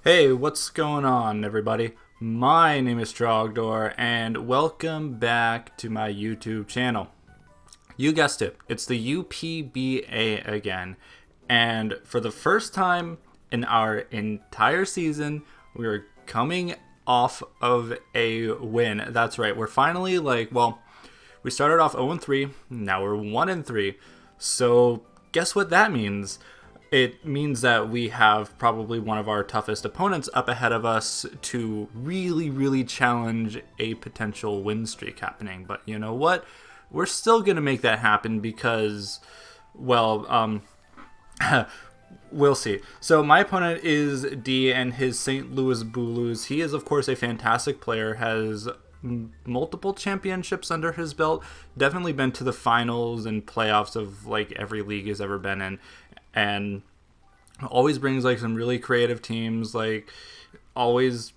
Hey, what's going on, everybody? My name is Trogdor, and welcome back to my YouTube channel. You guessed it, it's the UPBA again. And for the first time in our entire season, we're coming off of a win. That's right, we're finally we started off 0-3, now we're 1-3. So, guess what that means? It means that we have probably one of our toughest opponents up ahead of us to really challenge a potential win streak happening. But you know what? We're still going to make that happen because, well, we'll see. So my opponent is D and his St. Louis Bulus. He is, of course, a fantastic player, has multiple championships under his belt, definitely been to the finals and playoffs of like every league he's ever been in, and always brings like some really creative teams, like always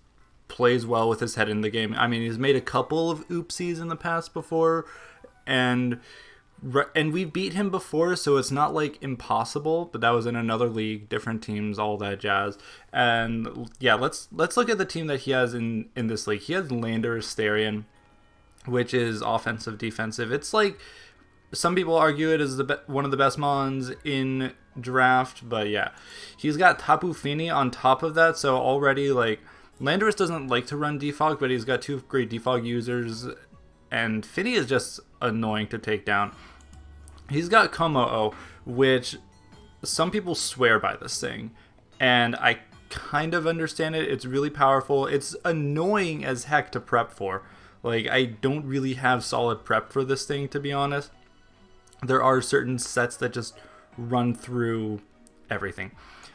plays well with his head in the game. I mean, he's made a couple of oopsies in the past before, and we've beat him before, so it's not like impossible, but that was in another league, different teams, all that jazz. And yeah, let's look at the team that he has in this league. He has Lander Asterion, which is offensive defensive. It's like some people argue it is one of the best mons in draft, but yeah, he's got Tapu Fini on top of that, so already like Landorus doesn't like to run defog, but he's got two great defog users, and Fini is just annoying to take down. He's got Komo-o, which some people swear by this thing, and I kind of understand it. It's really powerful. It's annoying as heck to prep for. Like, I don't really have solid prep for this thing, to be honest. There are certain sets that just run through everything.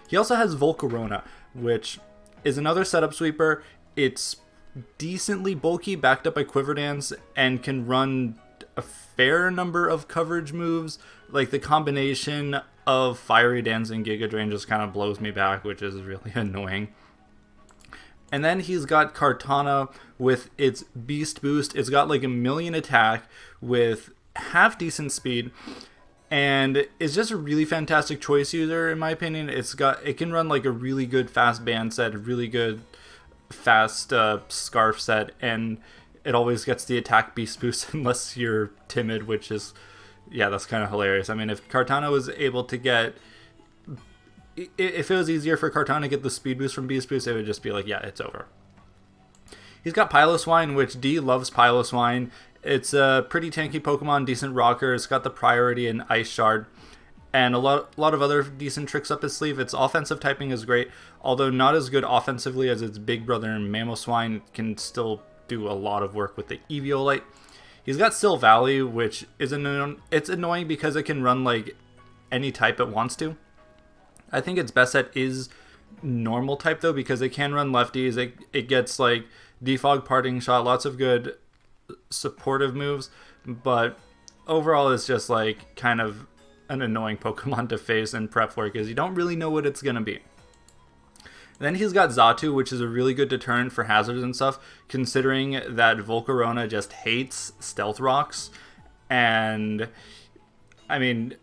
He also has Volcarona, which is another setup sweeper. It's decently bulky, backed up by Quiver Dance, and can run a fair number of coverage moves. Like, the combination of Fiery Dance and Giga Drain just kind of blows me back, which is really annoying. And then he's got Kartana with its Beast Boost. It's got like a million attack with half decent speed, and it's just a really fantastic choice user in my opinion. It can run like a really good fast band set, a really good fast scarf set, and it always gets the attack beast boost unless you're timid, which is, yeah, that's kind of hilarious. I mean, if Kartana was able to get, if it was easier for Kartana to get the speed boost from beast boost, it would just be like, yeah, it's over. He's got Piloswine, which D loves Piloswine. It's a pretty tanky Pokemon, decent rocker. It's got the priority in Ice Shard, and a lot of other decent tricks up his sleeve. Its offensive typing is great, although not as good offensively as its big brother Mamoswine. It can still do a lot of work with the Eviolite. He's got Silvally, which is it's annoying because it can run like any type it wants to. I think its best set is normal type though, because it can run lefties. It gets like Defog, Parting Shot, lots of good supportive moves, but overall it's just like kind of an annoying Pokemon to face and prep for because you don't really know what it's gonna be. Then he's got Xatu, which is a really good deterrent for hazards and stuff, considering that Volcarona just hates Stealth Rocks. And I mean,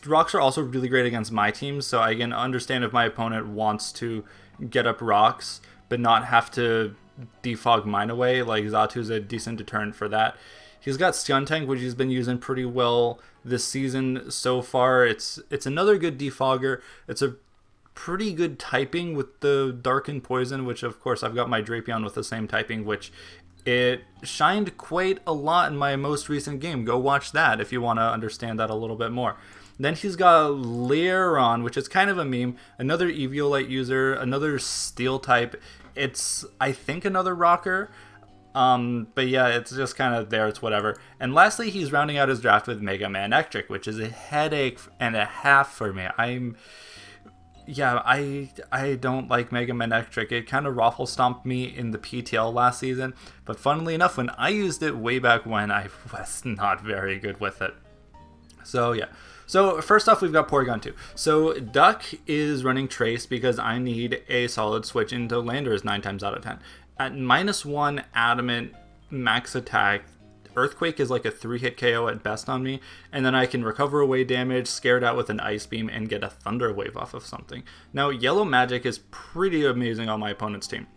rocks are also really great against my team, so I can understand if my opponent wants to get up rocks but not have to defog mine away. Like, Xatu's a decent deterrent for that. He's got Skuntank, which he's been using pretty well this season so far. It's another good defogger. It's a pretty good typing with the Darken Poison, which of course I've got my Drapion with the same typing, which it shined quite a lot in my most recent game. Go watch that if you want to understand that a little bit more. Then he's got Leeron, which is kind of a meme. Another Eviolite user, another Steel type. It's, I think, another rocker. But yeah, it's just kind of there. It's whatever. And lastly, he's rounding out his draft with Mega Man Electric, which is a headache and a half for me. I don't like Mega Man Electric. It kind of raffle stomped me in the PTL last season. But funnily enough, when I used it way back when, I was not very good with it. So yeah. So first off, we've got Porygon 2. So Duck is running Trace because I need a solid switch into Landorus 9 times out of 10. At -1 Adamant max attack, Earthquake is like a 3-hit KO at best on me, and then I can recover away damage, scare it out with an Ice Beam, and get a Thunder Wave off of something. Now, Yellow Magic is pretty amazing on my opponent's team.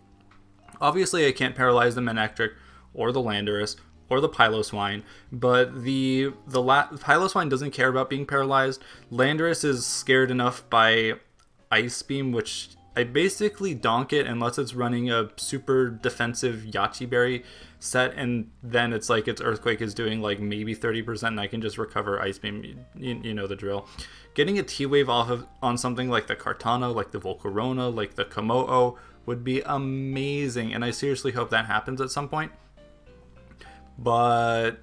Obviously, I can't paralyze the Manectric or the Landorus or the Piloswine, but the Piloswine doesn't care about being paralyzed. Landorus is scared enough by Ice Beam, which I basically donk it unless it's running a super defensive Yachi Berry set, and then it's like its Earthquake is doing like maybe 30% and I can just recover Ice Beam. You know the drill. Getting a T-Wave on something like the Kartana, like the Volcarona, like the Komodo would be amazing, and I seriously hope that happens at some point. But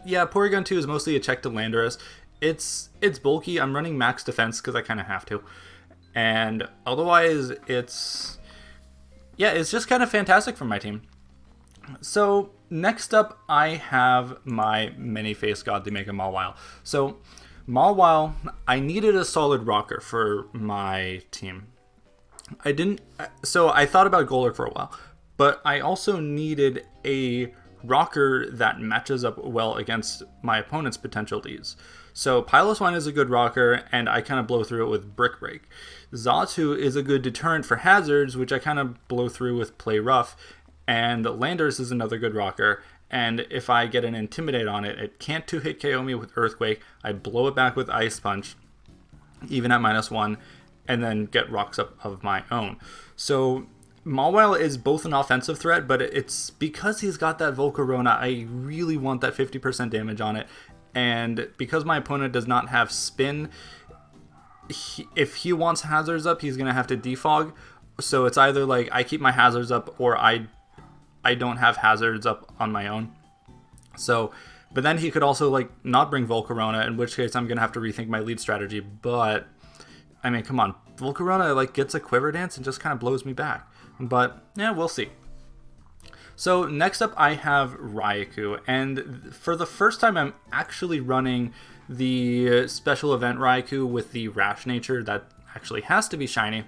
yeah, Porygon 2 is mostly a check to Landorus. It's bulky. I'm running max defense because I kind of have to. And otherwise, it's just kind of fantastic for my team. So next up, I have my Many-Faced Godly Mega Mawile. So Mawile, I needed a solid rocker for my team. So I thought about Golurk for a while, but I also needed a rocker that matches up well against my opponent's potential Ds. So Piloswine is a good rocker, and I kind of blow through it with Brick Break. Xatu is a good deterrent for hazards, which I kind of blow through with Play Rough. And Landorus is another good rocker, and if I get an Intimidate on it, it can't 2-hit KO me with Earthquake. I blow it back with Ice Punch, even at -1, and then get rocks up of my own. So Mawile is both an offensive threat, but it's because he's got that Volcarona, I really want that 50% damage on it. And because my opponent does not have Spin, if he wants hazards up, he's going to have to defog. So it's either like I keep my hazards up or I don't have hazards up on my own. So, but then he could also like not bring Volcarona, in which case I'm going to have to rethink my lead strategy. But I mean, come on, Volcarona like gets a Quiver Dance and just kind of blows me back. But yeah, we'll see. So next up I have Raikou, and for the first time I'm actually running the special event Raikou with the Rash nature that actually has to be shiny,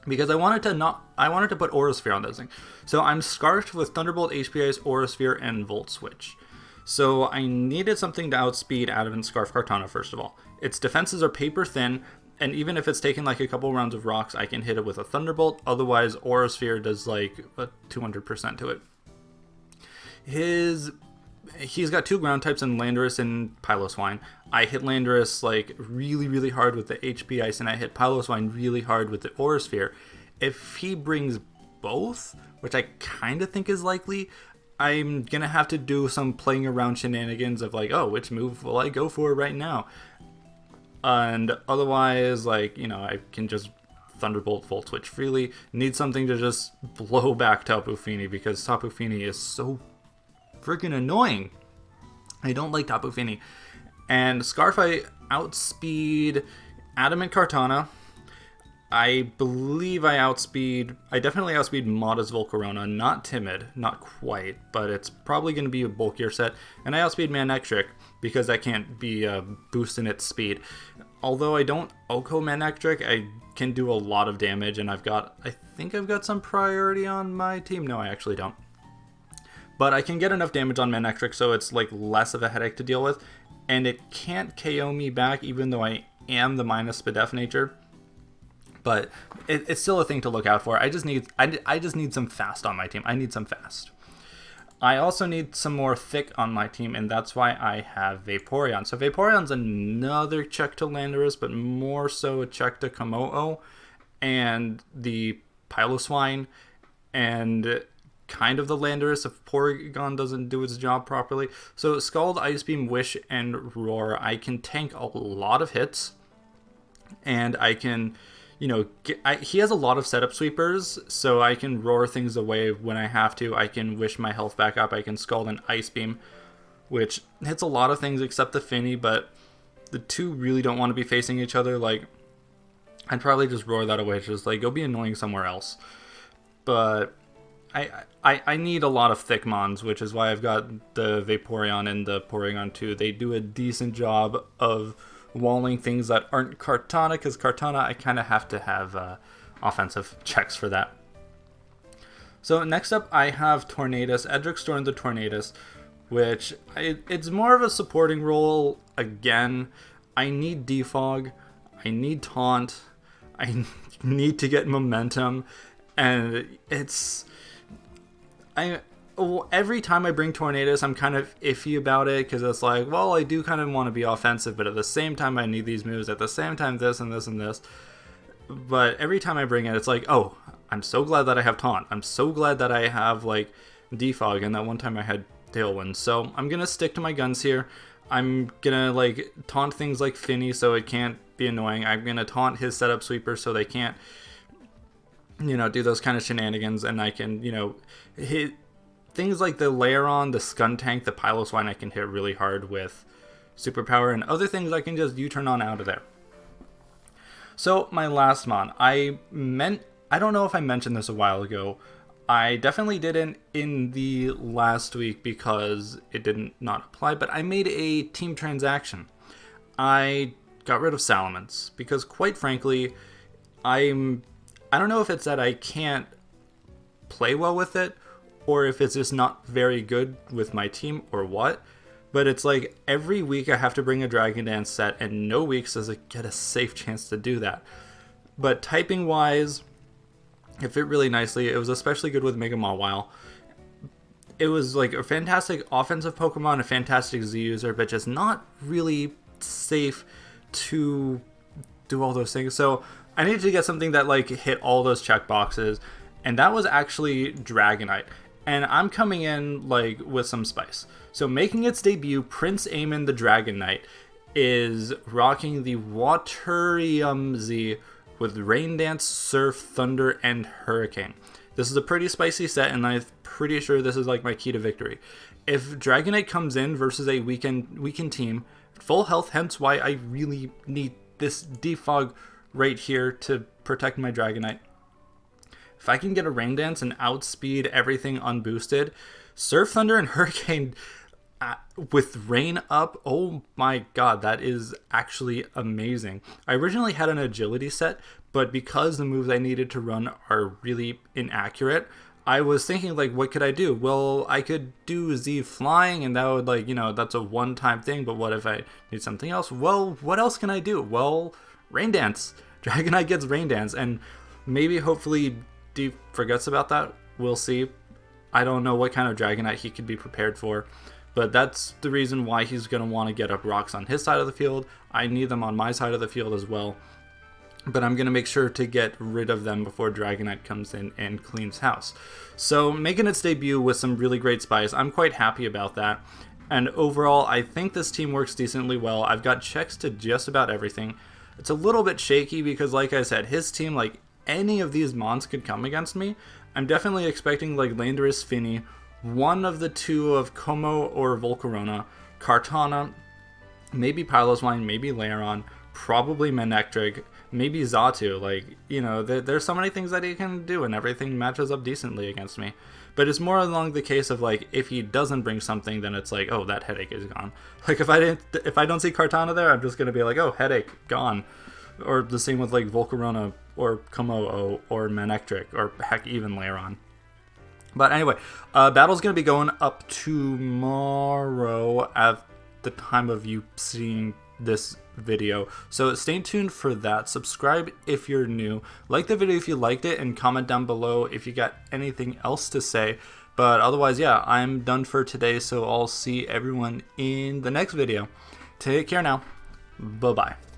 because I wanted to put Aura Sphere on this thing. So I'm Scarfed with Thunderbolt, HP Ice, Aura Sphere, and Volt Switch. So I needed something to outspeed Adamant Scarf Kartana first of all. Its defenses are paper thin, and even if it's taken like a couple rounds of rocks, I can hit it with a Thunderbolt. Otherwise, Aura Sphere does like a 200% to it. He's got 2 ground types in Landorus and Piloswine. I hit Landorus like really hard with the HP Ice, and I hit Piloswine really hard with the Aura Sphere. If he brings both, which I kind of think is likely, I'm gonna have to do some playing around shenanigans of like, oh, which move will I go for right now? And otherwise, like, you know, I can just Thunderbolt, Volt Switch freely. Need something to just blow back Tapu Fini, because Tapu Fini is so freaking annoying. I don't like Tapu Fini. And Scarf, I outspeed Adamant Kartana. I believe I definitely outspeed Modest Volcarona. Not Timid, not quite, but it's probably going to be a bulkier set. And I outspeed Manectric, because that can't be a boost in its speed. Although I don't Oko Manectric, I can do a lot of damage, and I think I've got some priority on my team. No, I actually don't. But I can get enough damage on Manectric so it's like less of a headache to deal with, and it can't KO me back even though I am the minus Spadef nature. But it's still a thing to look out for. I just need some fast on my team. I need some fast. I also need some more thick on my team, and that's why I have Vaporeon. So Vaporeon's another check to Landorus, but more so a check to Komodo and the Piloswine, and kind of the Landorus if Porygon doesn't do its job properly. So Scald, Ice Beam, Wish, and Roar, I can tank a lot of hits, and I can, you know, he has a lot of setup sweepers, so I can Roar things away when I have to. I can Wish my health back up. I can Scald and Ice Beam, which hits a lot of things except the Finny, but the two really don't want to be facing each other. Like, I'd probably just Roar that away, just like, go be annoying somewhere else. But I need a lot of thick mons, which is why I've got the Vaporeon and the Porygon 2. They do a decent job of walling things that aren't Kartana, because Kartana I kind of have to have offensive checks for that. So next up I have Tornadus, Edric Storm the Tornadus. which it's more of a supporting role. Again, I need defog, I need taunt, I need to get momentum, and every time I bring Tornadoes, I'm kind of iffy about it, because it's like, well, I do kind of want to be offensive, but at the same time I need these moves, at the same time this and this and this. But every time I bring it, it's like, oh, I'm so glad that I have taunt, I'm so glad that I have like defog, and that one time I had Tailwind. So I'm gonna stick to my guns here. I'm gonna like taunt things like Finny so it can't be annoying. I'm gonna taunt his setup sweeper so they can't, do those kind of shenanigans, and I can, hit things like the Layeron, the Scun Tank, the Piloswine I can hit really hard with Superpower, and other things I can just U-turn on out of there. So my last mon, I don't know if I mentioned this a while ago. I definitely didn't in the last week because it didn't not apply, but I made a team transaction. I got rid of Salamence because, quite frankly, I don't know if it's that I can't play well with it, or if it's just not very good with my team, or what. But it's like every week I have to bring a Dragon Dance set, and no weeks does it get a safe chance to do that. But typing wise, it fit really nicely. It was especially good with Mega Mawile. It was like a fantastic offensive Pokemon, a fantastic Z user, but just not really safe to do all those things. So I needed to get something that like hit all those check boxes, and that was actually Dragonite. And I'm coming in like with some spice. So making its debut, Prince Aemon the Dragonite is rocking the Waterium Z with Rain Dance, Surf, Thunder, and Hurricane. This is a pretty spicy set, and I'm pretty sure this is like my key to victory. If Dragonite comes in versus a weakened team, full health, hence why I really need this defog right here to protect my Dragonite. If I can get a Rain Dance and outspeed everything unboosted, Surf, Thunder, and Hurricane with Rain up, oh my god, that is actually amazing. I originally had an agility set, but because the moves I needed to run are really inaccurate, I was thinking like, what could I do? Well, I could do Z flying, and that would like, that's a one-time thing, but what if I need something else? Well, what else can I do? Well, Rain Dance. Dragonite gets Rain Dance, and maybe hopefully Deep forgets about that. We'll see. I don't know what kind of Dragonite he could be prepared for, but that's the reason why he's going to want to get up rocks on his side of the field. I need them on my side of the field as well, but I'm going to make sure to get rid of them before Dragonite comes in and cleans house. So making its debut with some really great spice, I'm quite happy about that. And overall, I think this team works decently well. I've got checks to just about everything. It's a little bit shaky because, like I said, his team, like any of these mons could come against me. I'm definitely expecting like Landorus, Finny, one of the two of Como or Volcarona, Kartana, maybe Piloswine, maybe Layeron, probably Manectric, maybe Xatu. Like, there's so many things that he can do, and everything matches up decently against me. But it's more along the case of like, if he doesn't bring something, then it's like, oh, that headache is gone. Like if I don't see Kartana there, I'm just gonna be like, oh, headache gone. Or the same with like Volcarona or Como or Manectric, or heck, even Layeron. But anyway, battle's going to be going up tomorrow at the time of you seeing this video. So stay tuned for that. Subscribe if you're new. Like the video if you liked it, and comment down below if you got anything else to say. But otherwise, yeah, I'm done for today. So I'll see everyone in the next video. Take care now. Bye-bye.